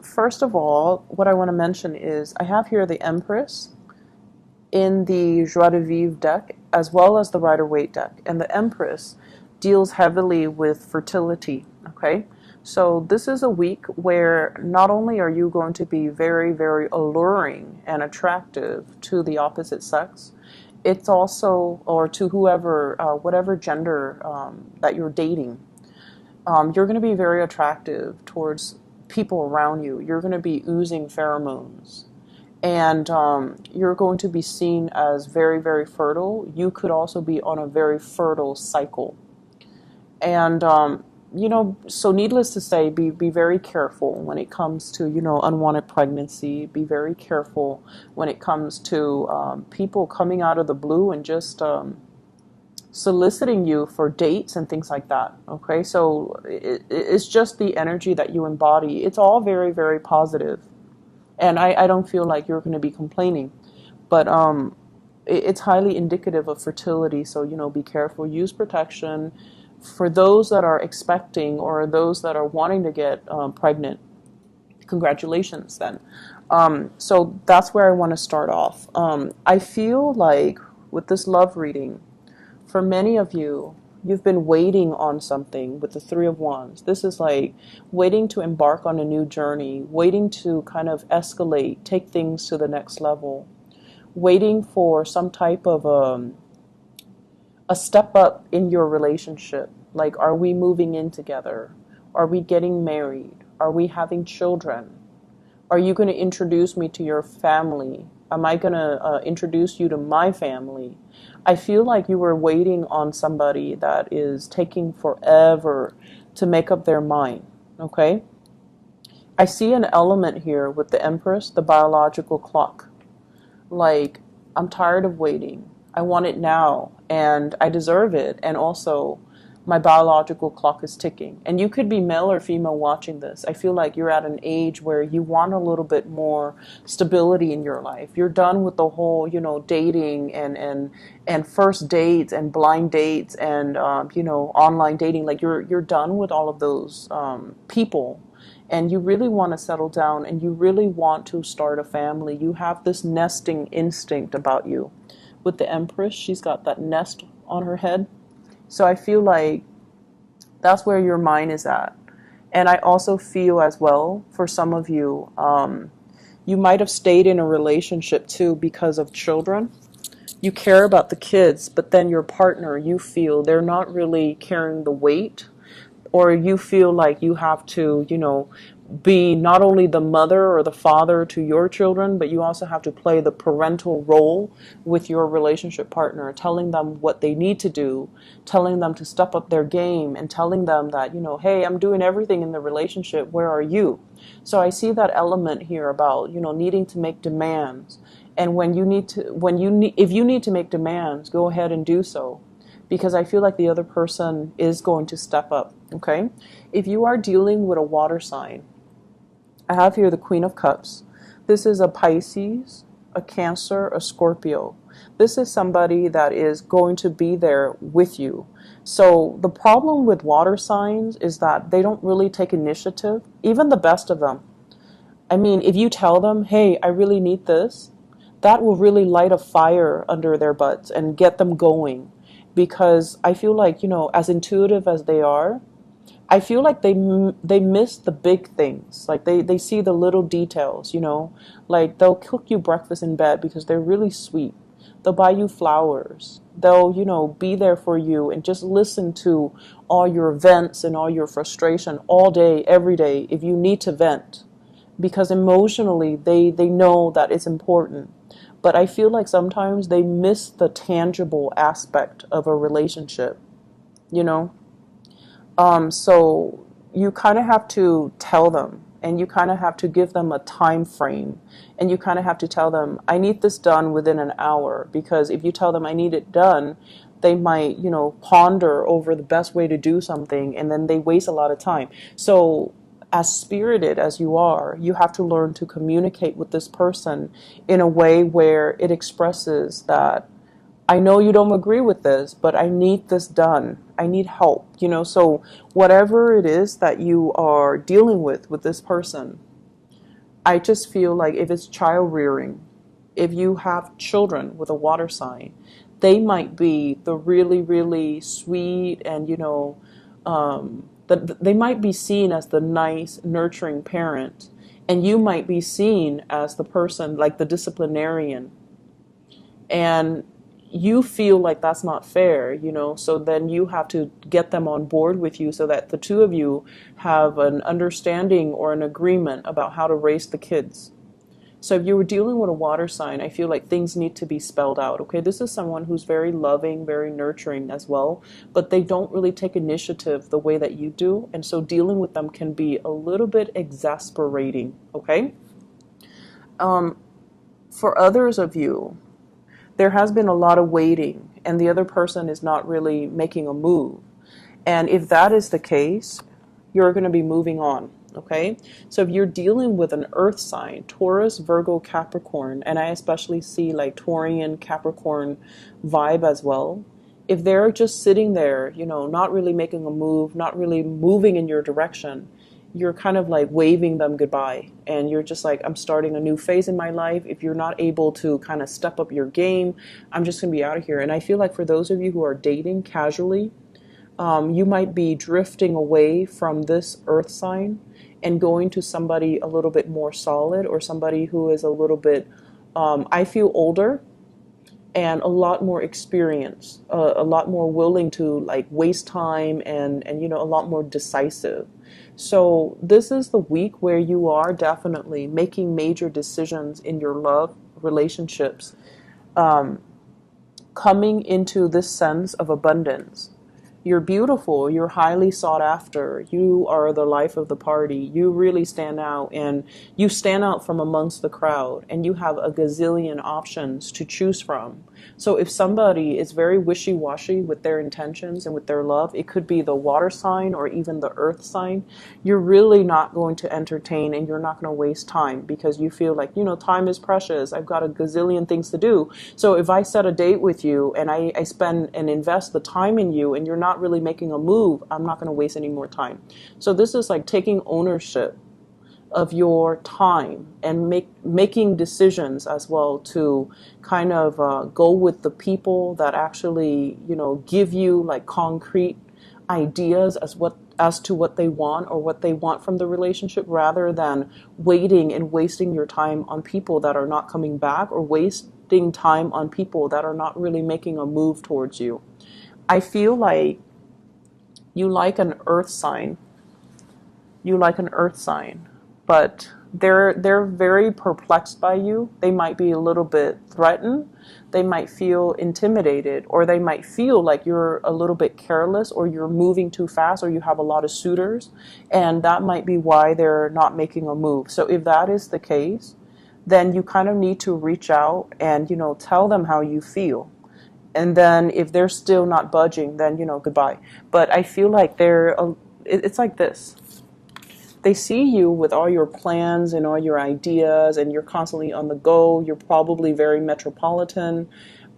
First of all, what I want to mention is I have here the Empress in the Joie de Vivre deck as well as the Rider-Waite deck. And the Empress deals heavily with fertility, okay? So this is a week where not only are you going to be very, very alluring and attractive to the opposite sex, it's also, or to whoever, whatever gender that you're dating, you're going to be very attractive towards people around you. You're going to be oozing pheromones. And you're going to be seen as very, very fertile. You could also be on a very fertile cycle. And, so needless to say, be very careful when it comes to, unwanted pregnancy. Be very careful when it comes to people coming out of the blue and just soliciting you for dates and things like that. Okay, so it's just the energy that you embody. It's all very, very positive. And I don't feel like you're going to be complaining. But it's highly indicative of fertility. So, be careful. Use protection. For those that are expecting or those that are wanting to get pregnant, congratulations then. So that's where I want to start off. I feel like with this love reading, for many of you, you've been waiting on something with the Three of Wands. This is like waiting to embark on a new journey, waiting to kind of escalate, take things to the next level, waiting for some type of a step up in your relationship. Like, are we moving in together? Are we getting married? Are we having children? Are you going to introduce me to your family? Am I going to introduce you to my family? I feel like you were waiting on somebody that is taking forever to make up their mind, okay? I see an element here with the Empress, the biological clock. Like, I'm tired of waiting. I want it now, and I deserve it, and also my biological clock is ticking. And you could be male or female watching this. I feel like you're at an age where you want a little bit more stability in your life. You're done with the whole, dating and first dates and blind dates and online dating. Like you're done with all of those people. And you really want to settle down and you really want to start a family. You have this nesting instinct about you. With the Empress, she's got that nest on her head. So I feel like that's where your mind is at. And I also feel as well, for some of you, you might have stayed in a relationship too because of children. You care about the kids, but then your partner, you feel they're not really carrying the weight, or you feel like you have to, be not only the mother or the father to your children, but you also have to play the parental role with your relationship partner, telling them what they need to do, telling them to step up their game, and telling them that, hey, I'm doing everything in the relationship. Where are you? So I see that element here about, needing to make demands. And if you need to make demands, go ahead and do so. Because I feel like the other person is going to step up, okay? If you are dealing with a water sign, I have here the Queen of Cups. This is a Pisces, a Cancer, a Scorpio. This is somebody that is going to be there with you. So the problem with water signs is that they don't really take initiative, even the best of them. I mean, if you tell them, hey, I really need this, that will really light a fire under their butts and get them going. Because I feel like, as intuitive as they are, I feel like they miss the big things. Like they see the little details, like they'll cook you breakfast in bed because they're really sweet. They'll buy you flowers. They'll, be there for you and just listen to all your vents and all your frustration all day, every day if you need to vent. Because emotionally, they know that it's important. But I feel like sometimes they miss the tangible aspect of a relationship, So you kind of have to tell them, and you kind of have to give them a time frame, and you kind of have to tell them, I need this done within an hour. Because if you tell them I need it done, they might, ponder over the best way to do something, and then they waste a lot of time. So as spirited as you are, you have to learn to communicate with this person in a way where it expresses that I know you don't agree with this, but I need this done. I need help, you know. So whatever it is that you are dealing with this person, I just feel like if it's child rearing, if you have children with a water sign, they might be the really, really sweet and, they might be seen as the nice, nurturing parent. And you might be seen as the person, like the disciplinarian. And you feel like that's not fair, so then you have to get them on board with you so that the two of you have an understanding or an agreement about how to raise the kids. So if you were dealing with a water sign, I feel like things need to be spelled out. Okay, this is someone who's very loving, very nurturing as well, but they don't really take initiative the way that you do. And so dealing with them can be a little bit exasperating. Okay. For others of you, there has been a lot of waiting and the other person is not really making a move. And if that is the case, you're going to be moving on. Okay, so if you're dealing with an earth sign, Taurus, Virgo, Capricorn, and I especially see like Taurian, Capricorn vibe as well. If they're just sitting there, not really making a move, not really moving in your direction, you're kind of like waving them goodbye. And you're just like, I'm starting a new phase in my life. If you're not able to kind of step up your game, I'm just going to be out of here. And I feel like for those of you who are dating casually, you might be drifting away from this earth sign and going to somebody a little bit more solid or somebody who is a little bit, I feel, older and a lot more experience, a lot more willing to like waste time and a lot more decisive. So this is the week where you are definitely making major decisions in your love relationships, coming into this sense of abundance. You're beautiful, you're highly sought after, you are the life of the party, you really stand out, and you stand out from amongst the crowd, and you have a gazillion options to choose from. So if somebody is very wishy-washy with their intentions and with their love, it could be the water sign or even the earth sign, you're really not going to entertain and you're not going to waste time because you feel like, time is precious, I've got a gazillion things to do. So if I set a date with you and I spend and invest the time in you and you're not really making a move, I'm not going to waste any more time. So this is like taking ownership of your time and making decisions as well to kind of go with the people that actually, give you like concrete ideas as to what they want or what they want from the relationship, rather than waiting and wasting your time on people that are not coming back or wasting time on people that are not really making a move towards you. I feel like you like an earth sign. You like an earth sign, but they're very perplexed by you. They might be a little bit threatened. They might feel intimidated, or they might feel like you're a little bit careless or you're moving too fast or you have a lot of suitors, and that might be why they're not making a move. So if that is the case, then you kind of need to reach out and tell them how you feel. And then if they're still not budging, then goodbye. But I feel like it's like this. They see you with all your plans and all your ideas, and you're constantly on the go. You're probably very metropolitan.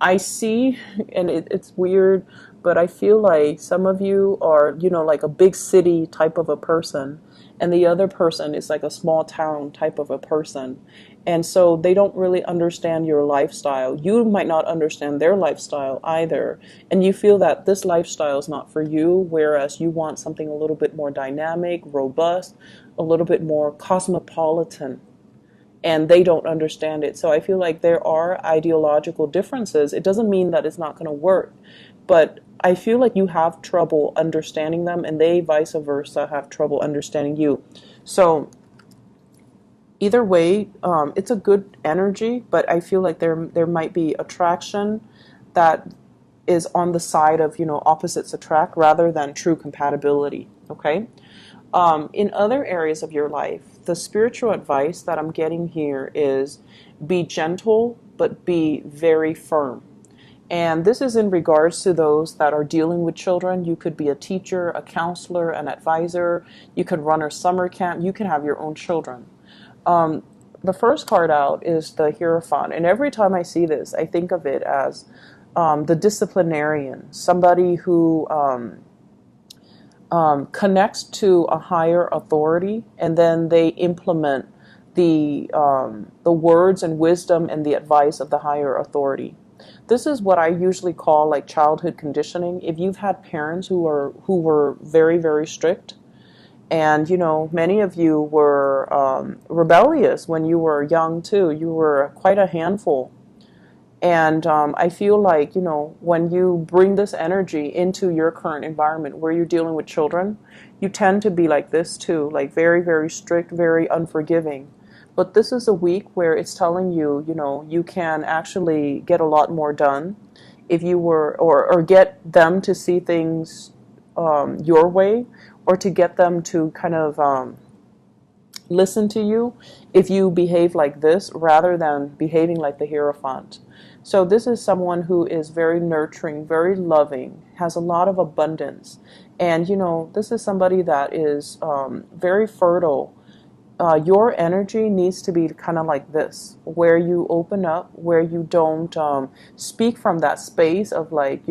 I see, and it's weird, but I feel like some of you are, like a big city type of a person, and the other person is like a small town type of a person. And so they don't really understand your lifestyle. You might not understand their lifestyle either. And you feel that this lifestyle is not for you, whereas you want something a little bit more dynamic, robust, a little bit more cosmopolitan. And they don't understand it. So I feel like there are ideological differences. It doesn't mean that it's not going to work, but I feel like you have trouble understanding them, and they vice versa have trouble understanding you. So either way, it's a good energy, but I feel like there might be attraction that is on the side of opposites attract rather than true compatibility. Okay. In other areas of your life, the spiritual advice that I'm getting here is be gentle, but be very firm. And this is in regards to those that are dealing with children. You could be a teacher, a counselor, an advisor. You could run a summer camp. You can have your own children. The first card out is the Hierophant. And every time I see this, I think of it as the disciplinarian, somebody who connects to a higher authority, and then they implement the words and wisdom and the advice of the higher authority. This is what I usually call like childhood conditioning. If you've had parents who were very, very strict, and many of you were rebellious when you were young too. You were quite a handful. And I feel like, when you bring this energy into your current environment where you're dealing with children, you tend to be like this too, like very, very strict, very unforgiving. But this is a week where it's telling you, you can actually get a lot more done if you were, or get them to see things your way, or to get them to kind of listen to you if you behave like this rather than behaving like the Hierophant. So this is someone who is very nurturing, very loving, has a lot of abundance. And, this is somebody that is very fertile. Your energy needs to be kind of like this, where you open up, where you don't speak from that space of like,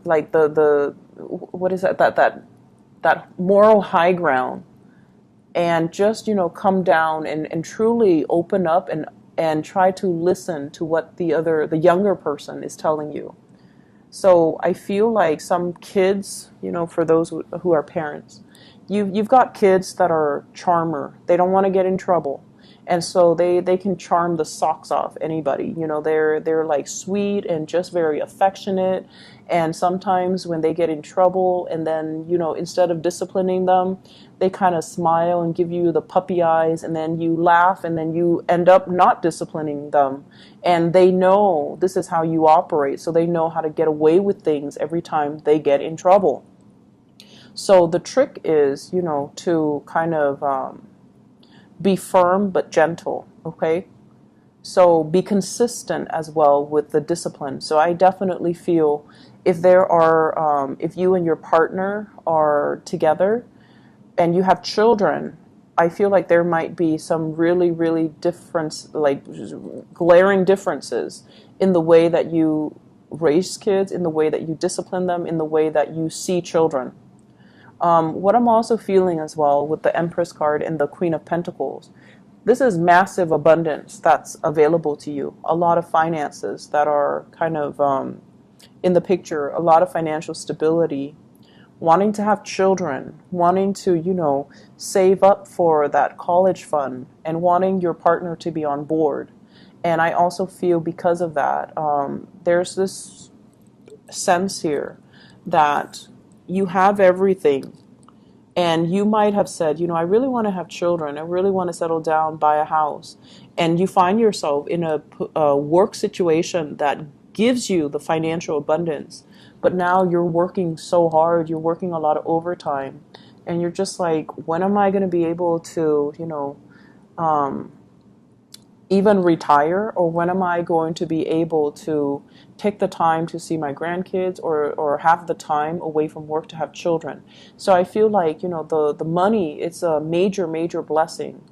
like the what is that moral high ground, and just come down and truly open up and try to listen to what the younger person is telling you. So I feel like some kids, for those who are parents, you've got kids that are charmer. They don't want to get in trouble. And so they can charm the socks off anybody. They're like sweet and just very affectionate. And sometimes when they get in trouble, and then, instead of disciplining them, they kind of smile and give you the puppy eyes, and then you laugh, and then you end up not disciplining them. And they know this is how you operate, so they know how to get away with things every time they get in trouble. So the trick is, to kind of be firm but gentle, okay? So be consistent as well with the discipline. So I definitely feel if you and your partner are together and you have children, I feel like there might be some really, really like glaring differences in the way that you raise kids, in the way that you discipline them, in the way that you see children. What I'm also feeling as well with the Empress card and the Queen of Pentacles, this is massive abundance that's available to you. A lot of finances that are kind of in the picture, a lot of financial stability, wanting to have children, wanting to, save up for that college fund, and wanting your partner to be on board. And I also feel because of that, there's this sense here that you have everything. And you might have said, I really want to have children. I really want to settle down, buy a house. And you find yourself in a work situation that gives you the financial abundance. But now you're working so hard. You're working a lot of overtime. And you're just like, when am I going to be able to, even retire, or when am I going to be able to take the time to see my grandkids, or have the time away from work to have children? So I feel like, the money, it's a major, major blessing.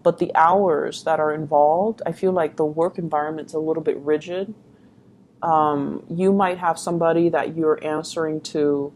But the hours that are involved, I feel like the work environment's a little bit rigid. You might have somebody that you're answering to,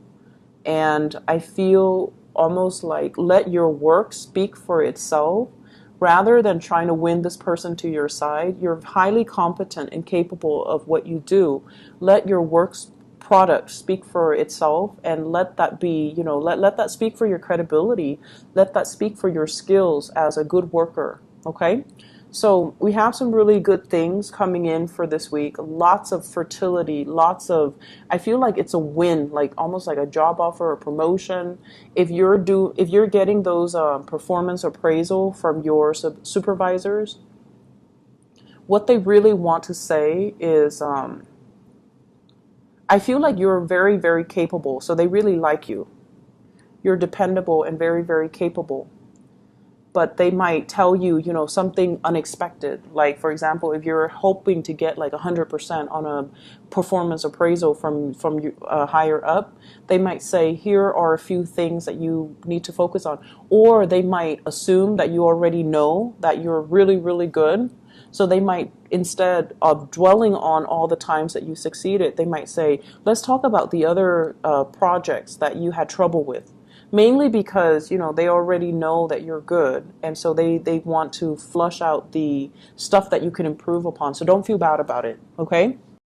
and I feel almost like let your work speak for itself. Rather than trying to win this person to your side, you're highly competent and capable of what you do. Let your work's product speak for itself, and let that be, let that speak for your credibility. Let that speak for your skills as a good worker, okay? So we have some really good things coming in for this week. Lots of fertility, I feel like it's a win, like almost like a job offer or promotion. If you're getting those performance appraisal from your supervisors, what they really want to say is, I feel like you're very, very capable. So they really like you. You're dependable and very, very capable. But they might tell you, something unexpected. Like, for example, if you're hoping to get like 100% on a performance appraisal from higher up, they might say, here are a few things that you need to focus on. Or they might assume that you already know that you're really, really good. So they might, instead of dwelling on all the times that you succeeded, they might say, let's talk about the other projects that you had trouble with. Mainly because, they already know that you're good. And so they want to flush out the stuff that you can improve upon. So don't feel bad about it. Okay?